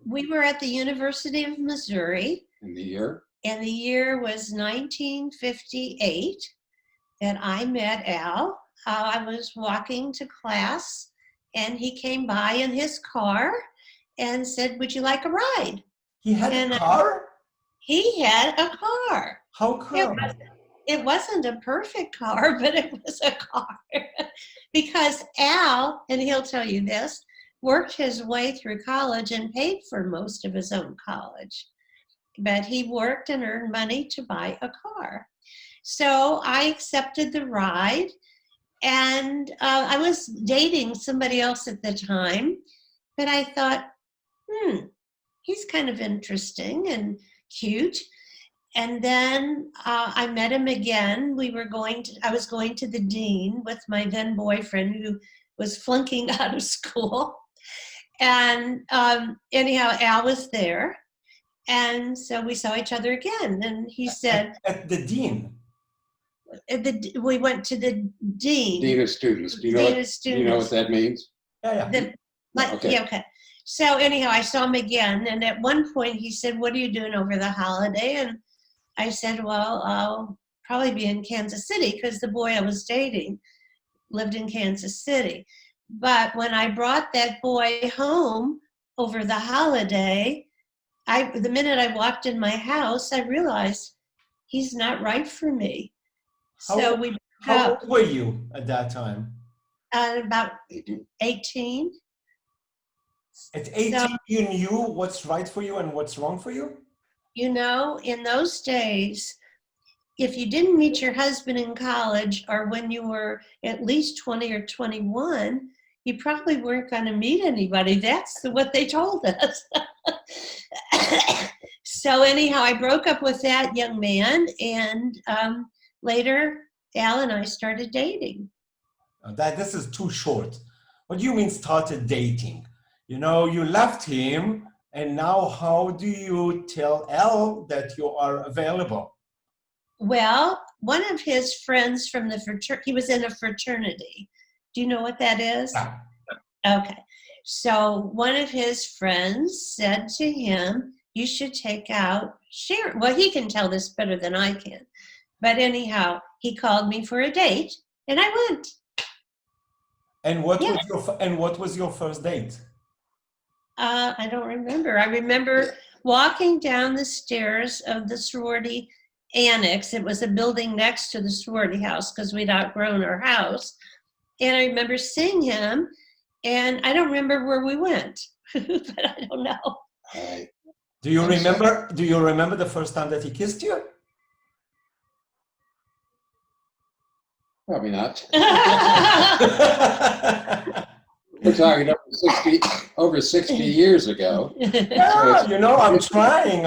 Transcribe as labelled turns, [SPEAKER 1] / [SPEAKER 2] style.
[SPEAKER 1] We were at the University of Missouri,
[SPEAKER 2] In the year?
[SPEAKER 1] and the year was 1958 that I met Al. I was walking to class, and he came by in his car and said, "Would you like a ride?"
[SPEAKER 3] He had
[SPEAKER 1] And
[SPEAKER 3] a car?
[SPEAKER 1] he had a car.
[SPEAKER 3] How come?
[SPEAKER 1] It wasn't a perfect car, but it was a car. Because Al, and he'll tell you this, worked his way through college and paid for most of his own college. But he worked and earned money to buy a car. So I accepted the ride, and I was dating somebody else at the time, but I thought, he's kind of interesting and cute. And then I met him again. I was going to the dean with my then boyfriend who was flunking out of school. And anyhow, Al was there. And so we saw each other again. And he said,
[SPEAKER 3] At the dean?
[SPEAKER 1] We went to the dean.
[SPEAKER 2] Dean of students. Do you know what that means?
[SPEAKER 3] Yeah.
[SPEAKER 2] Okay.
[SPEAKER 1] Yeah, okay. So anyhow, I saw him again. And at one point he said, "What are you doing over the holiday?" And I said, "Well, I'll probably be in Kansas City," because the boy I was dating lived in Kansas City. But when I brought that boy home over the holiday, the minute I walked in my house, I realized he's not right for me.
[SPEAKER 3] How old were you at that time?
[SPEAKER 1] About 18.
[SPEAKER 3] At 18, you knew what's right for you and what's wrong for you?
[SPEAKER 1] You know, in those days, if you didn't meet your husband in college or when you were at least 20 or 21, you probably weren't going to meet anybody. That's what they told us. So anyhow, I broke up with that young man, and later Al and I started dating.
[SPEAKER 3] This is too short. What do you mean started dating? You know, you left him, and now how do you tell Al that you are available?
[SPEAKER 1] Well, one of his friends from the fraternity, he was in a fraternity. Do you know what that is?
[SPEAKER 3] Yeah.
[SPEAKER 1] Okay. So one of his friends said to him, "You should take out Sharon." Well, he can tell this better than I can. But anyhow, he called me for a date, and I went.
[SPEAKER 3] And what was your first date?
[SPEAKER 1] I don't remember. I remember walking down the stairs of the sorority annex. It was a building next to the sorority house because we'd outgrown our house. And I remember seeing him, and I don't remember where we went, but I don't know.
[SPEAKER 3] Do you remember the first time that he kissed you?
[SPEAKER 2] Probably not. We're talking over 60 years ago.
[SPEAKER 3] Yeah, you know, I'm trying.